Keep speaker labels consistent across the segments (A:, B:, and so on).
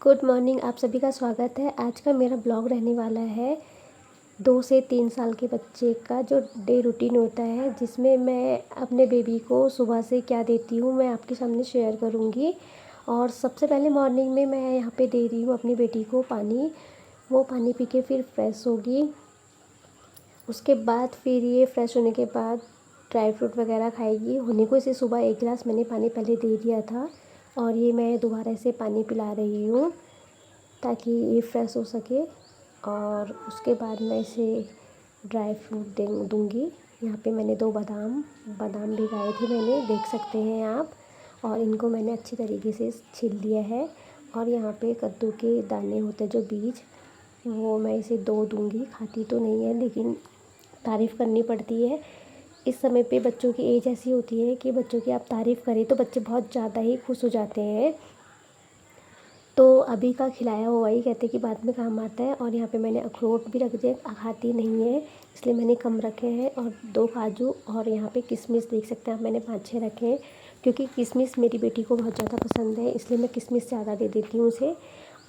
A: Good morning. आप सभी का स्वागत है। आज का मेरा ब्लॉग रहने वाला है 2 से 3 साल के बच्चे का जो डे रूटीन होता है, जिसमें मैं अपने बेबी को सुबह से क्या देती हूँ मैं आपके सामने शेयर करूँगी। और सबसे पहले मॉर्निंग में मैं यहाँ पे दे रही हूँ अपनी बेटी को पानी। वो पानी पी के फिर फ्रेश होगी। उसके बाद फिर ये फ्रेश होने के बाद ड्राई फ्रूट वगैरह खाएगी। होने को इसे सुबह 1 गिलास मैंने पानी पहले दे दिया था और ये मैं दोबारा इसे पानी पिला रही हूँ ताकि ये फ्रेश हो सके। और उसके बाद मैं इसे ड्राई फ्रूट दूँगी। यहाँ पे मैंने 2 बादाम बादाम भिगाए थे, मैंने देख सकते हैं आप। और इनको मैंने अच्छी तरीके से छील लिया है। और यहाँ पे कद्दू के दाने होते हैं जो बीज, वो मैं इसे 2 दूँगी। खाती तो नहीं है लेकिन तारीफ़ करनी पड़ती है। इस समय पे बच्चों की एज ऐसी होती है कि बच्चों की आप तारीफ़ करें तो बच्चे बहुत ज़्यादा ही खुश हो जाते हैं। तो अभी का खिलाया हुआ ही कहते हैं कि बाद में काम आता है। और यहाँ पे मैंने अखरोट भी रख दिए, खाती नहीं है इसलिए मैंने कम रखे हैं। और 2 काजू और यहाँ पे किशमिश देख सकते हैं आप, मैंने 5-6 रखे हैं क्योंकि किशमिश मेरी बेटी को बहुत ज़्यादा पसंद है, इसलिए मैं किशमिश ज़्यादा दे देती हूँ उसे।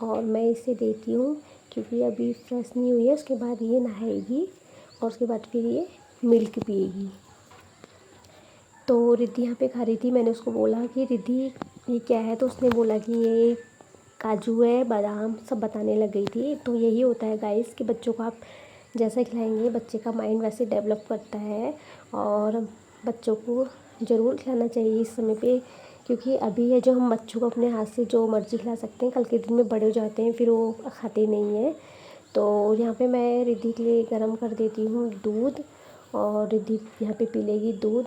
A: और मैं इसे देती हूँ क्योंकि अभी फ्रेश नहीं हुई है। उसके बाद ये नहाएगी और उसके बाद फिर ये मिल्क पिएगी। तो रिद्धि यहाँ पे खा रही थी। मैंने उसको बोला कि रिद्धि ये क्या है, तो उसने बोला कि ये काजू है, बादाम, सब बताने लग गई थी। तो यही होता है गाइस कि बच्चों को आप जैसा खिलाएंगे बच्चे का माइंड वैसे डेवलप करता है। और बच्चों को ज़रूर खिलाना चाहिए इस समय पे, क्योंकि अभी है जो हम बच्चों को अपने हाथ से जो मर्ज़ी खिला सकते हैं, कल के दिन में बड़े हो जाते हैं फिर वो खाते नहीं हैं। तो यहाँ पे मैं रिद्धि के लिए गर्म कर देती हूँ दूध। और रिद्धि यहाँ पे पी लेगी दूध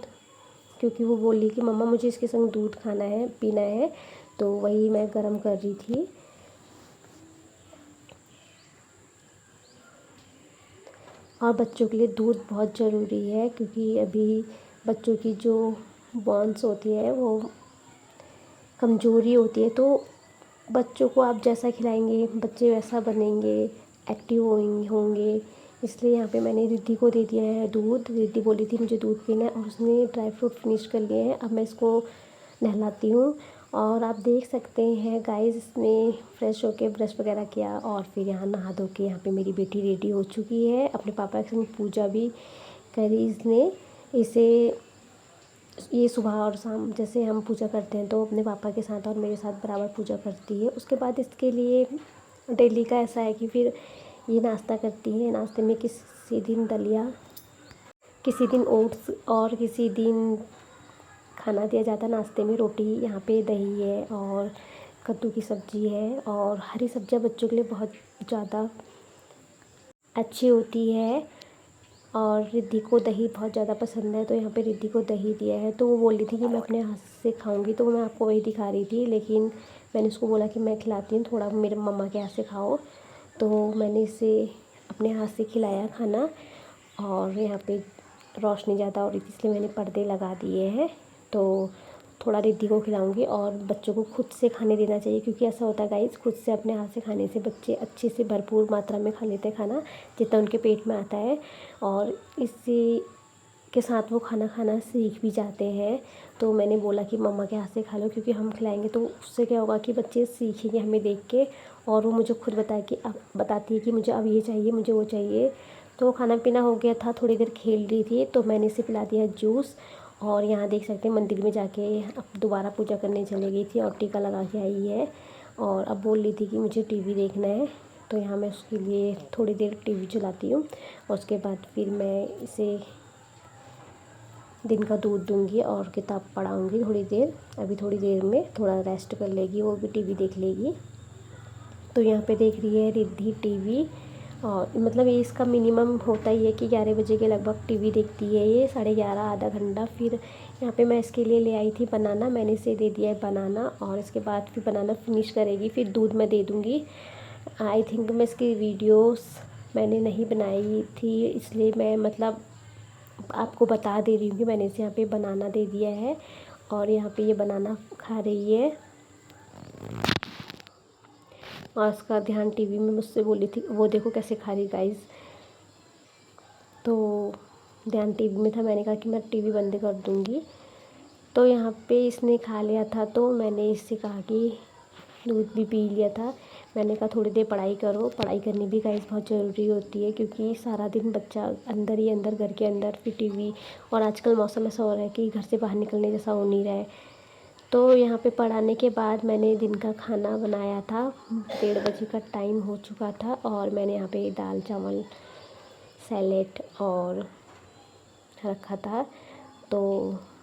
A: क्योंकि वो बोली कि मम्मा मुझे इसके संग दूध खाना है, पीना है। तो वही मैं गर्म कर रही थी। और बच्चों के लिए दूध बहुत ज़रूरी है क्योंकि अभी बच्चों की जो बोन्स होती है वो कमज़ोरी होती है। तो बच्चों को आप जैसा खिलाएंगे बच्चे वैसा बनेंगे, एक्टिव होंगे। इसलिए यहाँ पे मैंने रिद्धि को दे दिया है दूध। रिद्धि बोली थी मुझे दूध पीना है और उसने ड्राई फ्रूट फिनिश कर लिए हैं। अब मैं इसको नहलाती हूँ। और आप देख सकते हैं गाइस, इसने फ्रेश होके ब्रश वगैरह किया और फिर यहाँ नहा धो के यहाँ पे मेरी बेटी रेडी हो चुकी है। अपने पापा के संग पूजा भी करी इसने। इसे ये सुबह और शाम जैसे हम पूजा करते हैं तो अपने पापा के साथ और मेरे साथ बराबर पूजा करती है। उसके बाद इसके लिए डेली का ऐसा है कि फिर ये नाश्ता करती है। नाश्ते में किसी दिन दलिया, किसी दिन ओट्स और किसी दिन खाना दिया जाता है नाश्ते में। रोटी, यहाँ पे दही है और कद्दू की सब्ज़ी है। और हरी सब्जियाँ बच्चों के लिए बहुत ज़्यादा अच्छी होती है। और रिद्धि को दही बहुत ज़्यादा पसंद है तो यहाँ पे रिद्धि को दही दिया है। तो वो बोल रही थी कि मैं अपने हाथ से खाऊंगी, तो मैं आपको वही दिखा रही थी। लेकिन मैंने उसको बोला कि मैं खिलाती हूँ, थोड़ा मेरे मम्मा के हाथ से खाओ। तो मैंने इसे अपने हाथ से खिलाया खाना। और यहाँ पे रोशनी ज़्यादा हो रही थी इसलिए मैंने पर्दे लगा दिए हैं। तो थोड़ा रिद्धि को खिलाऊंगी। और बच्चों को खुद से खाने देना चाहिए क्योंकि ऐसा होता है गाइस, खुद से अपने हाथ से खाने से बच्चे अच्छे से भरपूर मात्रा में खा लेते हैं खाना जितना उनके पेट में आता है। और इसी के साथ वो खाना खाना सीख भी जाते हैं। तो मैंने बोला कि मम्मा के हाथ से खा लो क्योंकि हम खिलाएंगे तो उससे क्या होगा कि बच्चे सीखेंगे हमें देख के। और वो मुझे खुद बताती है कि मुझे अब ये चाहिए, मुझे वो चाहिए। तो खाना पीना हो गया था, थोड़ी देर खेल रही थी तो मैंने इसे पिला दिया जूस। और यहाँ देख सकते हैं मंदिर में जाके अब दोबारा पूजा करने चली गई थी और टीका लगा के आई है। और अब बोल रही थी कि मुझे टीवी देखना है। तो यहाँ मैं उसके लिए थोड़ी देर टीवी चलाती हूँ और उसके बाद फिर मैं इसे दिन का दूध दूँगी और किताब पढ़ाऊँगी थोड़ी देर। अभी थोड़ी देर में थोड़ा रेस्ट कर लेगी, वो भी टीवी देख लेगी। तो यहाँ पे देख रही है रिद्धि टीवी। और मतलब ये इसका मिनिमम होता ही है कि 11 बजे के लगभग टीवी देखती है ये, 11:30 आधा घंटा। फिर यहाँ पे मैं इसके लिए ले आई थी बनाना, मैंने इसे दे दिया है बनाना। और इसके बाद फिर बनाना फिनिश करेगी फिर दूध मैं दे दूँगी। आई थिंक मैं इसकी वीडियोस मैंने नहीं बनाई थी इसलिए मैं मतलब आपको बता दे रही हूँ कि मैंने इसे यहाँ पे बनाना दे दिया है। और यहाँ पे ये बनाना खा रही है। और उसका ध्यान टीवी में मुझसे बोली थी, वो देखो कैसे खा रही गाइस। तो ध्यान टीवी में था, मैंने कहा कि मैं टीवी बंद कर दूँगी। तो यहाँ पे इसने खा लिया था तो मैंने इससे कहा कि दूध भी पी लिया था। मैंने कहा थोड़ी देर पढ़ाई करो। पढ़ाई करनी भी गाइस बहुत ज़रूरी होती है, क्योंकि सारा दिन बच्चा अंदर ही अंदर, घर के अंदर, फिर टीवी, और आजकल मौसम ऐसा हो रहा है कि घर से बाहर निकलने जैसा हो नहीं रहा है। तो यहाँ पे पढ़ाने के बाद मैंने दिन का खाना बनाया था। 1:30 का टाइम हो चुका था और मैंने यहाँ पे दाल चावल सैलेड और रखा था। तो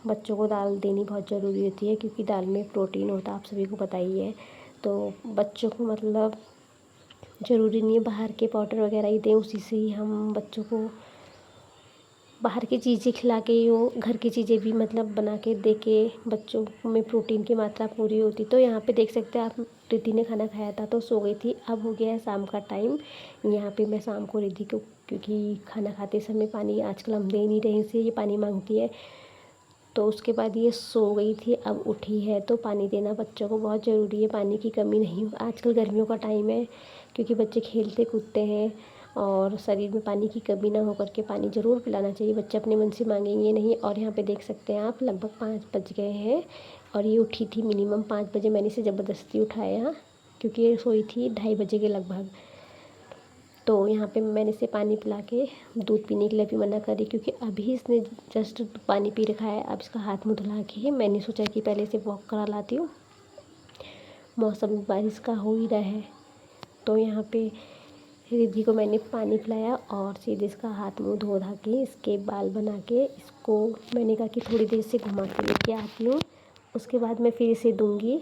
A: बच्चों को दाल देनी बहुत ज़रूरी होती है, क्योंकि दाल में प्रोटीन होता है, आप सभी को पता ही है। तो बच्चों को मतलब ज़रूरी नहीं है बाहर के पाउडर वगैरह ही दें, उसी से ही हम बच्चों को बाहर की चीज़ें खिला के वो घर की चीज़ें भी मतलब बना के दे के बच्चों में प्रोटीन की मात्रा पूरी होती। तो यहाँ पे देख सकते हैं आप, रिद्धि ने खाना खाया था तो सो गई थी। अब हो गया है शाम का टाइम। यहाँ पे मैं शाम को रिद्धि को, क्योंकि खाना खाते समय पानी आजकल हम दे नहीं रहे, इसलिए ये पानी मांगती है। तो उसके बाद ये सो गई थी, अब उठी है। तो पानी देना बच्चों को बहुत ज़रूरी है, पानी की कमी नहीं हो। आजकल गर्मियों का टाइम है, क्योंकि बच्चे खेलते कूदते हैं और शरीर में पानी की कमी ना हो करके पानी ज़रूर पिलाना चाहिए। बच्चे अपने मन से मांगेंगे नहीं। और यहाँ पे देख सकते हैं आप, लगभग 5 बज गए हैं और ये उठी थी मिनिमम 5 बजे। मैंने इसे ज़बरदस्ती उठाया, क्योंकि ये सोई थी 2:30 बजे के लगभग। तो यहाँ पे मैंने इसे पानी पिला के दूध पीने के लिए भी मना करी, क्योंकि अभी इसने जस्ट पानी पी रखा है। अब इसका हाथ मुँह धुला के मैंने सोचा कि पहले इसे वॉक करा लाती हूँ। मौसम बारिश का हो ही रहा है। तो यहाँ पे रिद्धि को मैंने पानी पिलाया और सीधे इसका हाथ मुँह धो धा के इसके बाल बना के इसको मैंने कहा कि थोड़ी देर से घुमा के लेके आती हूँ। उसके बाद मैं फिर इसे दूँगी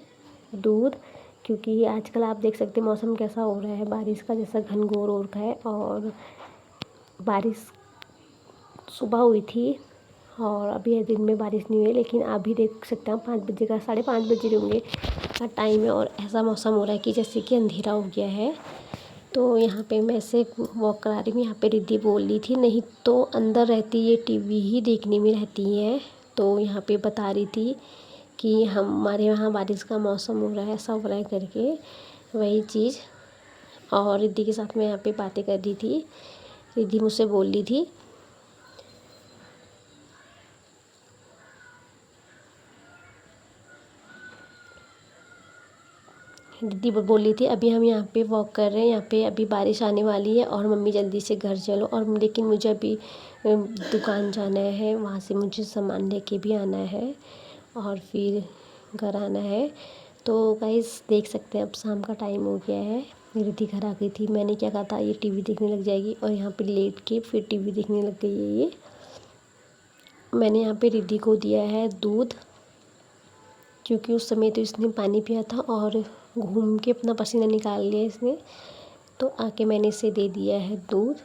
A: दूध, क्योंकि आजकल आप देख सकते हैं मौसम कैसा हो रहा है, बारिश का जैसा घनघोर हो रखा है। और बारिश सुबह हुई थी और अभी दिन में बारिश नहीं हुई, लेकिन अभी देख सकते हैं 5 बजे का, 5:30 बजे होंगे का टाइम है और ऐसा मौसम हो रहा है कि जैसे कि अंधेरा हो गया है। तो यहाँ पे मैं ऐसे वॉक करा रही हूँ। यहाँ पे रिद्धि बोल रही थी, नहीं तो अंदर रहती ये टीवी ही देखने में रहती है। तो यहाँ पे बता रही थी कि हमारे यहाँ बारिश का मौसम हो रहा है, ऐसा हो रहा है करके, वही चीज़। और रिद्धि के साथ मैं यहाँ पे बातें कर रही थी। रिद्धि मुझसे बोल रही थी दीदी बोल रही थी अभी हम यहाँ पे वॉक कर रहे हैं, यहाँ पे अभी बारिश आने वाली है और मम्मी जल्दी से घर चलो। और लेकिन मुझे अभी दुकान जाना है, वहाँ से मुझे सामान लेके भी आना है और फिर घर आना है। तो गाइस देख सकते हैं अब शाम का टाइम हो गया है। रिद्धि घर आ गई थी। मैंने क्या कहा था, ये टीवी देखने लग जाएगी और यहाँ पे लेट के फिर टीवी देखने लग गई है ये। मैंने यहाँ पे रिद्धि को दिया है दूध, क्योंकि उस समय तो इसने पानी पिया था और घूम के अपना पसीना निकाल लिया इसने। तो आके मैंने इसे दे दिया है दूध।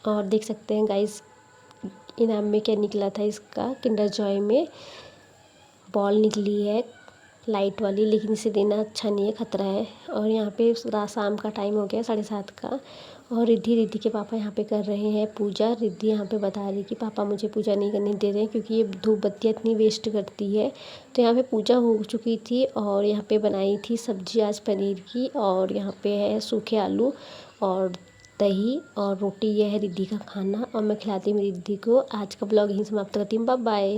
A: और देख सकते हैं गाइस इनाम में क्या निकला था इसका, किंडर जॉय में बॉल निकली है लाइट वाली, लेकिन इसे देना अच्छा नहीं है, ख़तरा है। और यहाँ पे शाम का टाइम हो गया 7:30 का और रिद्धि के पापा यहाँ पे कर रहे हैं पूजा। रिद्धि यहाँ पे बता रही कि पापा मुझे पूजा नहीं करने दे रहे हैं, क्योंकि ये धूप बत्तियाँ इतनी वेस्ट करती है। तो यहाँ पे पूजा हो चुकी थी और यहाँ पे बनाई थी सब्जी आज पनीर की, और यहाँ पे है सूखे आलू और दही और रोटी। यह है रिद्धि का खाना और मैं खिलाती हूँ रिद्धि को। आज का ब्लॉग यहीं समाप्त करती हूँ। Bye bye.